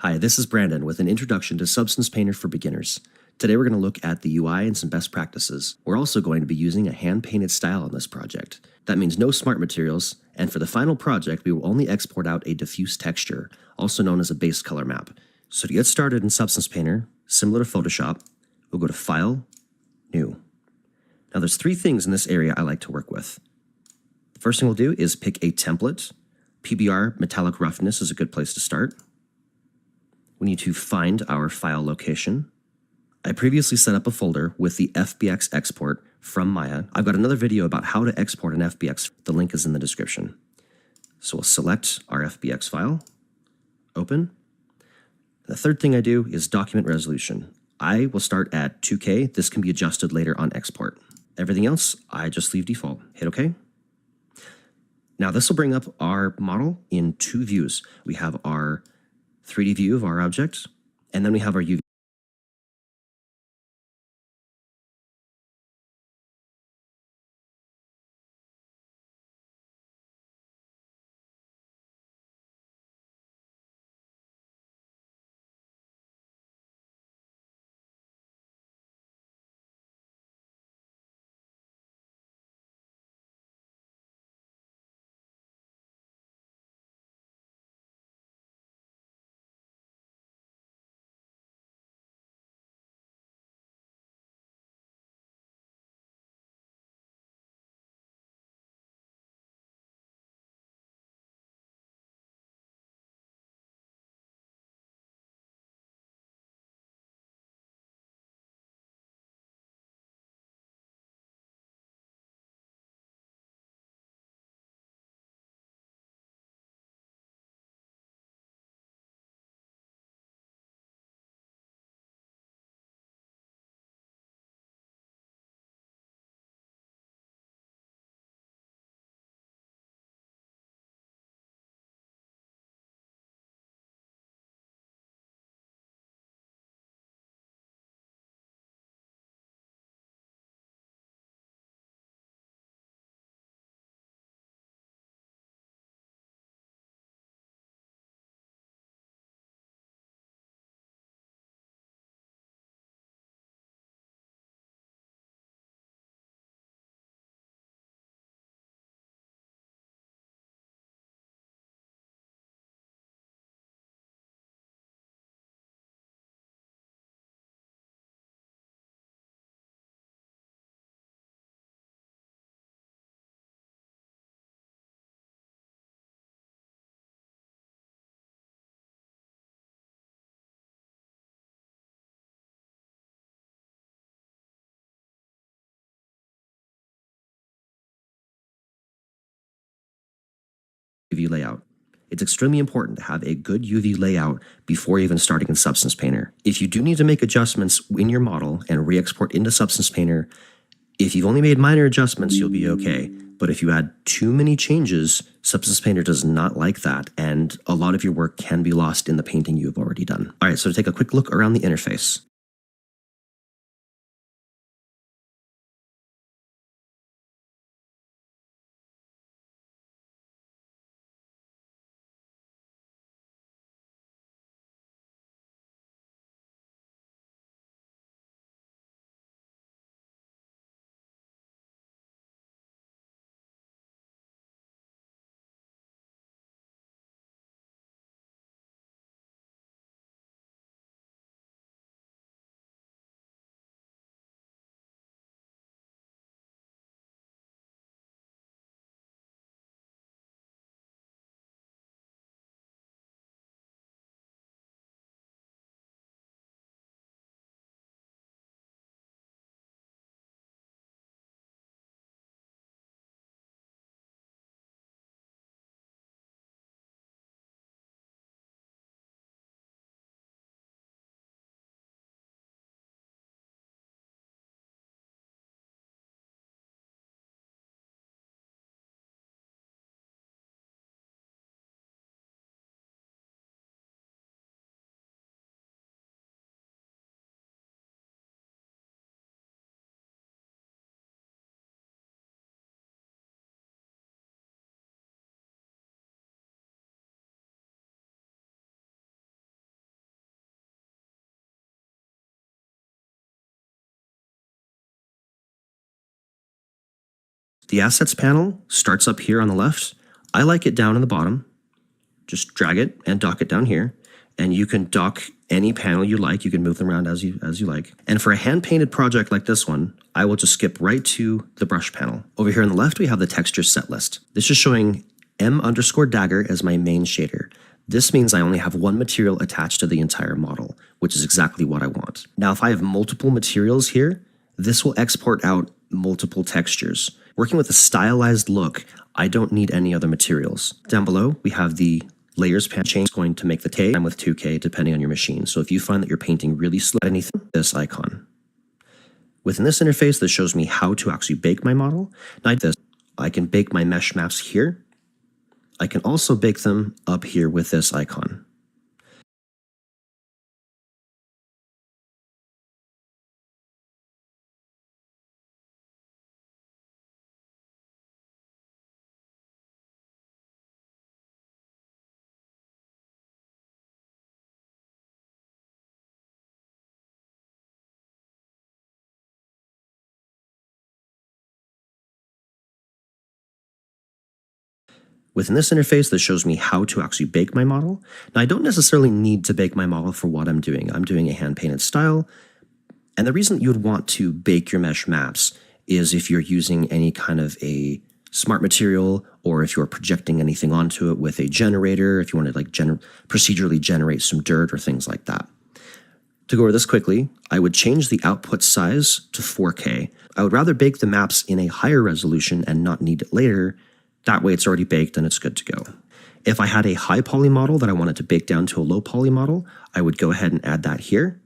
Hi, this is Brandon with an introduction to Substance Painter for beginners. Today we're going to look at the UI and some best practices. We're also going to be using a hand-painted style on this project. That means no smart materials, and for the final project we will only export out a diffuse texture, also known as a base color map. So to get started in Substance Painter, similar to Photoshop, we'll go to File, New. Now there's three things in this area I like to work with. The first thing we'll do is pick a template. PBR Metallic Roughness is a good place to start. We need to find our file location. I previously set up a folder with the FBX export from Maya. I've got another video about how to export an FBX. The link is in the description. So we'll select our FBX file, open. The third thing I do is document resolution. I will start at 2K. This can be adjusted later on export. Everything else, I just leave default. Hit OK. Now this will bring up our model in two views. We have our 3D view of our object, and then we have our UV. UV layout. It's extremely important to have a good UV layout before even starting in Substance Painter. If you do need to make adjustments in your model and re-export into Substance Painter, if you've only made minor adjustments, you'll be okay. But if you add too many changes, Substance Painter does not like that, and a lot of your work can be lost in the painting you've already done. All right, so to take a quick look around the interface. The Assets panel starts up here on the left. I like it down in the bottom. Just drag it and dock it down here. And you can dock any panel you like. You can move them around as you like. And for a hand-painted project like this one, I will just skip right to the brush panel. Over here on the left, we have the texture set list. This is showing M_dagger as my main shader. This means I only have one material attached to the entire model, which is exactly what I want. Now, if I have multiple materials here, this will export out multiple textures. Working with a stylized look, I don't need any other materials. Down below, we have the layers pan change going to make the K with 2K depending on your machine. So if you find that you're painting really slow, anything, this icon. Within this interface, this shows me how to actually bake my model. Now, I can bake my mesh maps here. I can also bake them up here with this icon. Within this interface, this shows me how to actually bake my model. Now, I don't necessarily need to bake my model for what I'm doing. I'm doing a hand-painted style. And the reason you would want to bake your mesh maps is if you're using any kind of a smart material, or if you're projecting anything onto it with a generator, if you want to like procedurally generate some dirt or things like that. To go over this quickly, I would change the output size to 4K. I would rather bake the maps in a higher resolution and not need it later. That way it's already baked and it's good to go. If I had a high poly model that I wanted to bake down to a low poly model, I would go ahead and add that here.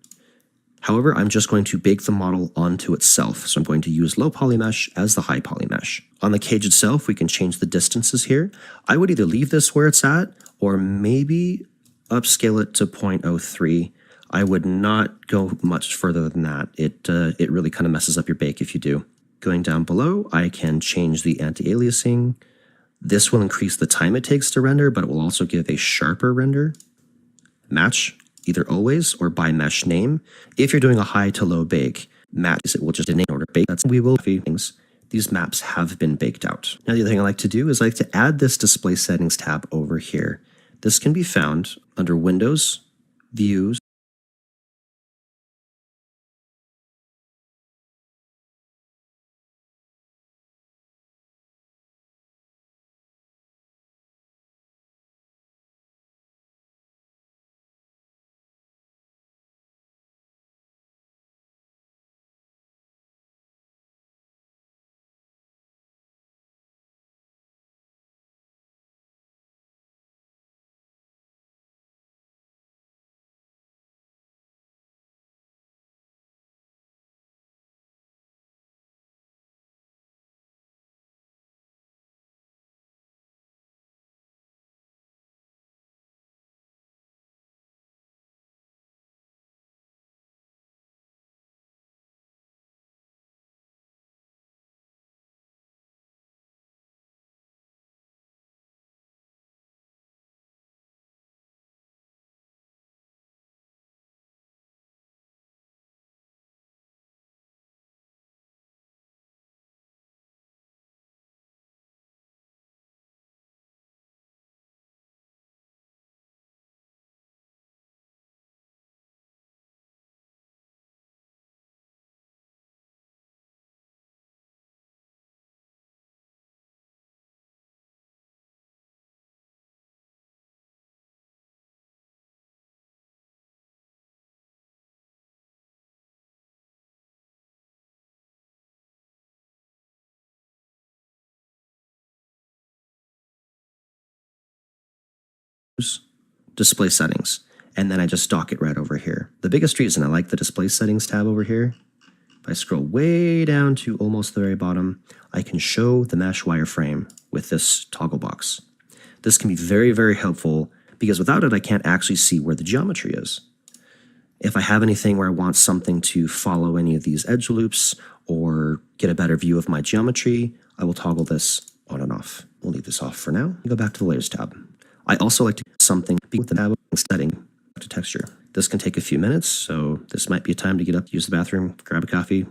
However, I'm just going to bake the model onto itself. So I'm going to use low poly mesh as the high poly mesh. On the cage itself, we can change the distances here. I would either leave this where it's at or maybe upscale it to 0.03. I would not go much further than that. It really kind of messes up your bake if you do. Going down below, I can change the anti-aliasing. This will increase the time it takes to render, but it will also give a sharper render. Match, either always or by mesh name. If you're doing a high to low bake, match it will just in order bake. That's we will things. These maps have been baked out. Now the other thing I like to do is I like to add this display settings tab over here. This can be found under Windows, Views, display settings, and then I just dock it right over here. The biggest reason I like the display settings tab over here, if I scroll way down to almost the very bottom, I can show the mesh wireframe with this toggle box. This can be very, very helpful because without it, I can't actually see where the geometry is. If I have anything where I want something to follow any of these edge loops or get a better view of my geometry, I will toggle this on and off. We'll leave this off for now. Go back to the Layers tab. I also like to do something with the tab setting to texture. This can take a few minutes, so this might be a time to get up, use the bathroom, grab a coffee.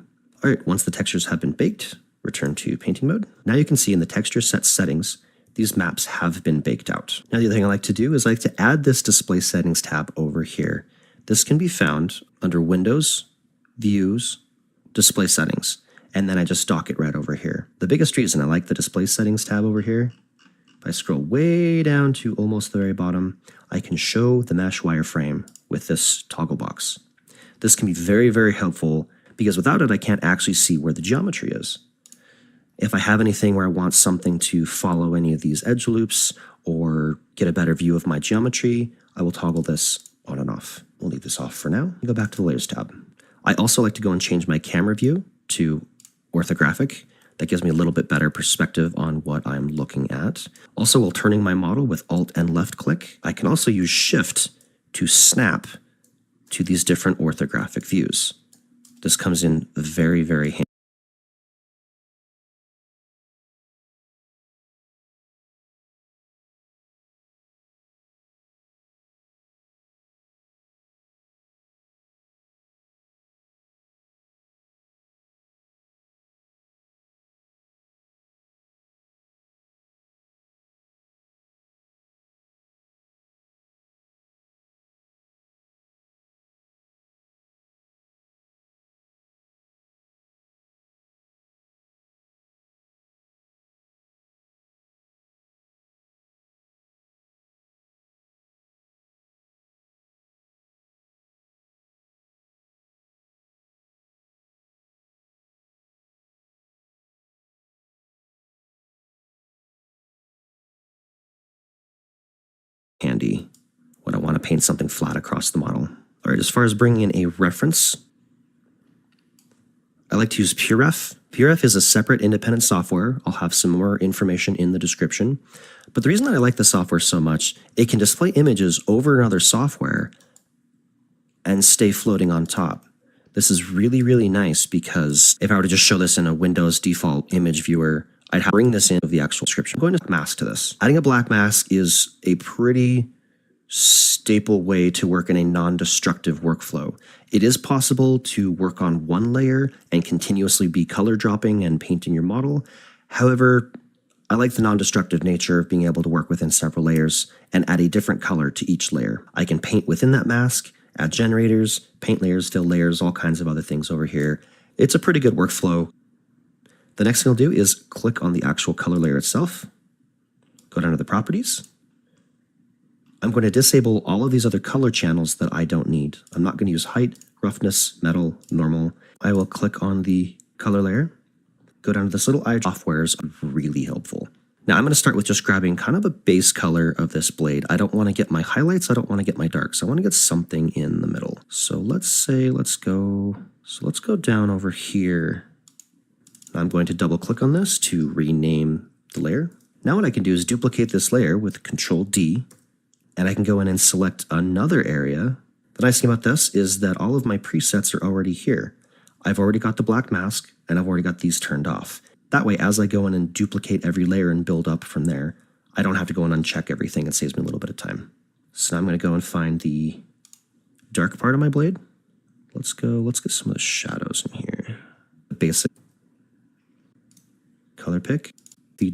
All right, once the textures have been baked, Return to painting mode. Now you can see in the texture set settings, these maps have been baked out. Now the other thing I like to do is I like to add this display settings tab over here. This can be found under Windows, Views, Display Settings, and then I just dock it right over here. The biggest reason I like the display settings tab over here, if I scroll way down to almost the very bottom, I can show the mesh wireframe with this toggle box. This can be very, very helpful because without it, I can't actually see where the geometry is. If I have anything where I want something to follow any of these edge loops or get a better view of my geometry, I will toggle this on and off. We'll leave this off for now. Go back to the Layers tab. I also like to go and change my camera view to orthographic. That gives me a little bit better perspective on what I'm looking at. Also, while turning my model with Alt and left click, I can also use Shift to snap to these different orthographic views. This comes in very, very handy. When I want to paint something flat across the model. All right, as far as bringing in a reference, I like to use PureRef. PureRef is a separate independent software. I'll have some more information in the description. But the reason that I like the software so much, it can display images over another software and stay floating on top. This is really, really nice because if I were to just show this in a Windows default image viewer, I'd have to bring this in of the actual description. I'm going to mask to this. Adding a black mask is a pretty staple way to work in a non-destructive workflow. It is possible to work on one layer and continuously be color dropping and painting your model. However, I like the non-destructive nature of being able to work within several layers and add a different color to each layer. I can paint within that mask, add generators, paint layers, fill layers, all kinds of other things over here. It's a pretty good workflow. The next thing I'll do is click on the actual color layer itself, go down to the properties. I'm going to disable all of these other color channels that I don't need. I'm not going to use height, roughness, metal, normal. I will click on the color layer, go down to this little eye. Software is really helpful. Now I'm going to start with just grabbing kind of a base color of this blade. I don't want to get my highlights. I don't want to get my darks. I want to get something in the middle. So let's go down over here. I'm going to double click on this to rename the layer. Now what I can do is duplicate this layer with Control D, and I can go in and select another area. The nice thing about this is that all of my presets are already here. I've already got the black mask, and I've already got these turned off. That way, as I go in and duplicate every layer and build up from there, I don't have to go in and uncheck everything. It saves me a little bit of time. So now I'm going to go and find the dark part of my blade. Let's get some of the shadows in here. The basic color pick, the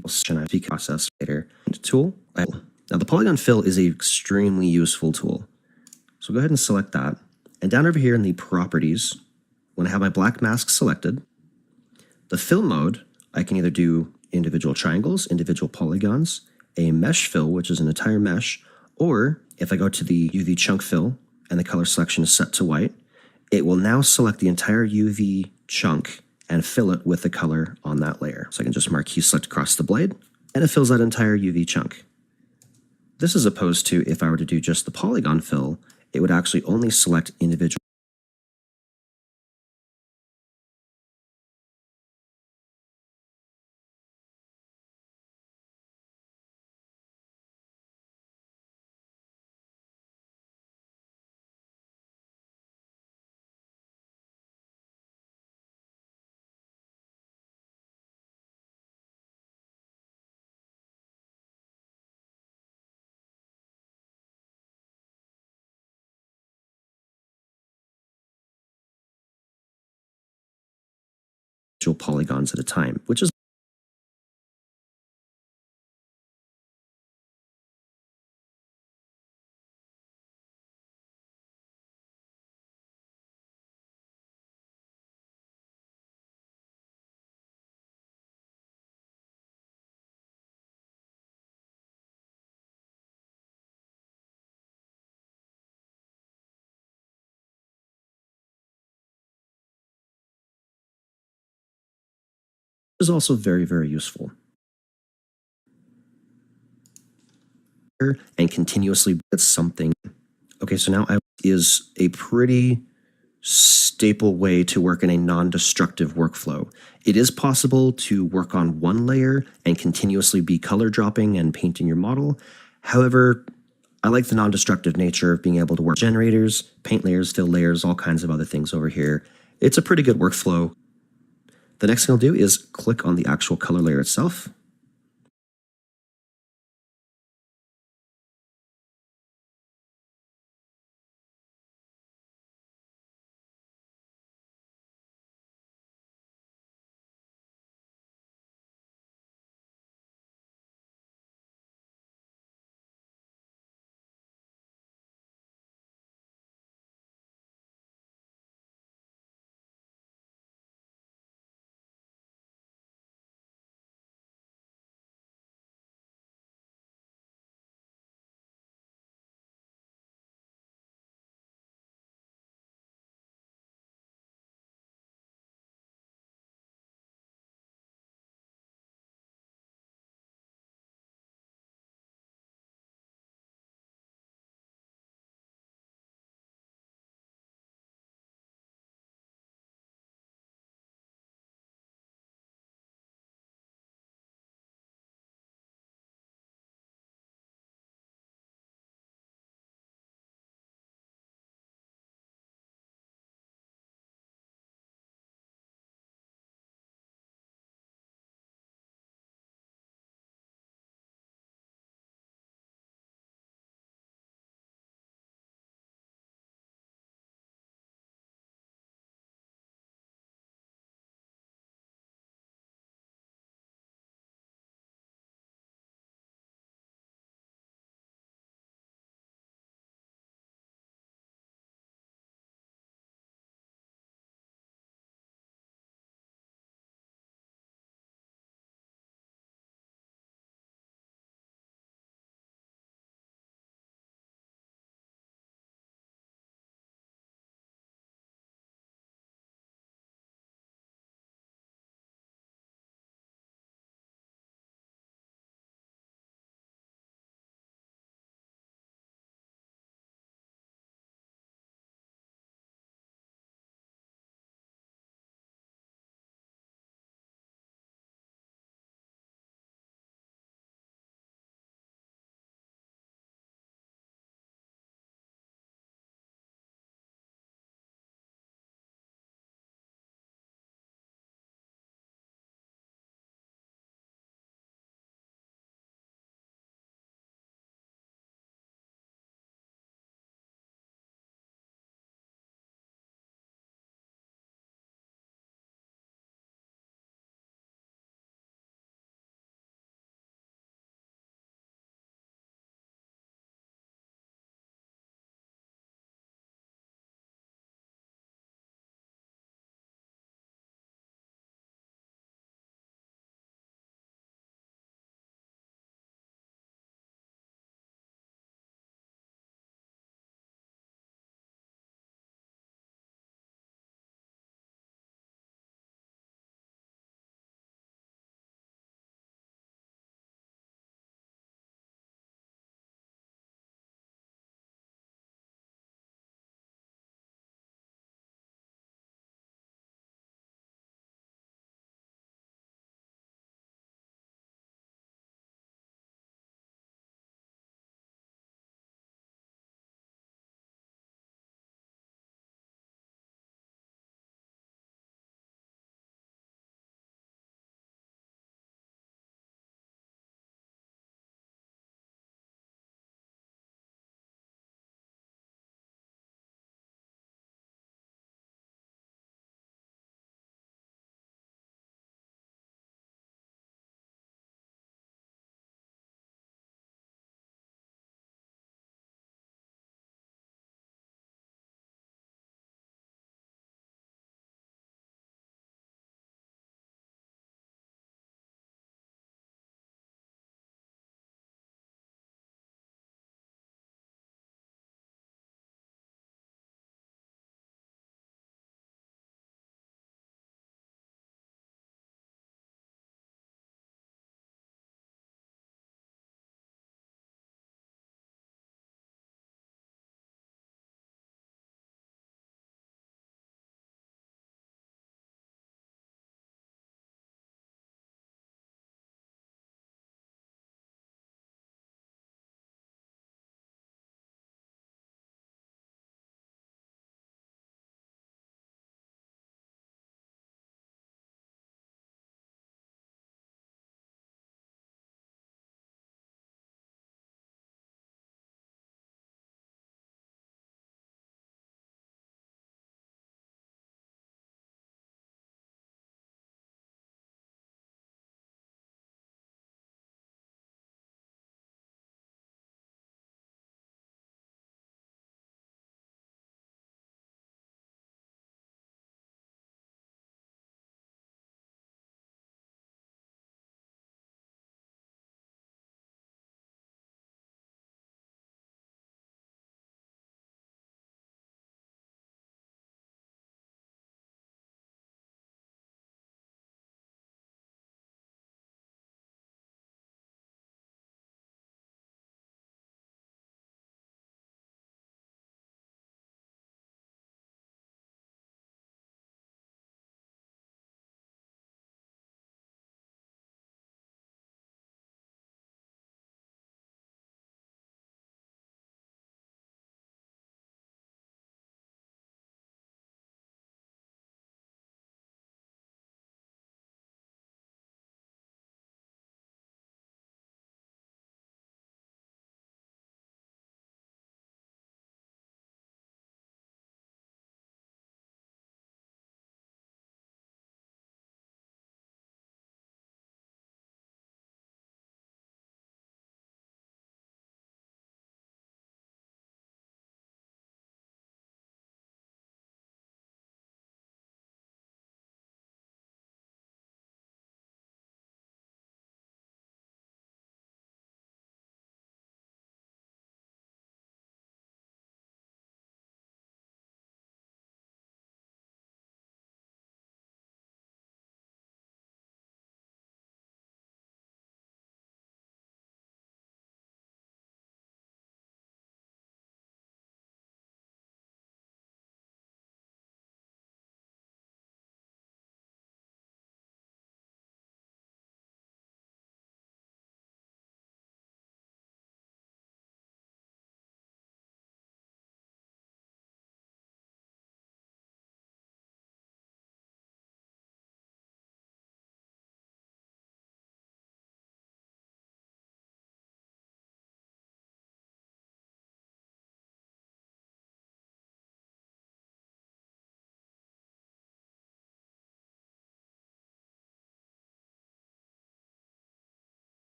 process later tool. Now the polygon fill is an extremely useful tool. So go ahead and select that. And down over here in the properties, when I have my black mask selected, the fill mode, I can either do individual triangles, individual polygons, a mesh fill, which is an entire mesh, or if I go to the UV chunk fill and the color selection is set to white, it will now select the entire UV chunk and fill it with the color on that layer. So I can just marquee select across the blade, and it fills that entire UV chunk. This is opposed to if I were to do just the polygon fill, it would actually only select individual individual polygons at a time, which is also very, very useful. And continuously get something. Okay, so now is a pretty staple way to work in a non-destructive workflow. It is possible to work on one layer and continuously be color dropping and painting your model. However, I like the non-destructive nature of being able to work generators, paint layers, fill layers, all kinds of other things over here. It's a pretty good workflow. The next thing I'll do is click on the actual color layer itself.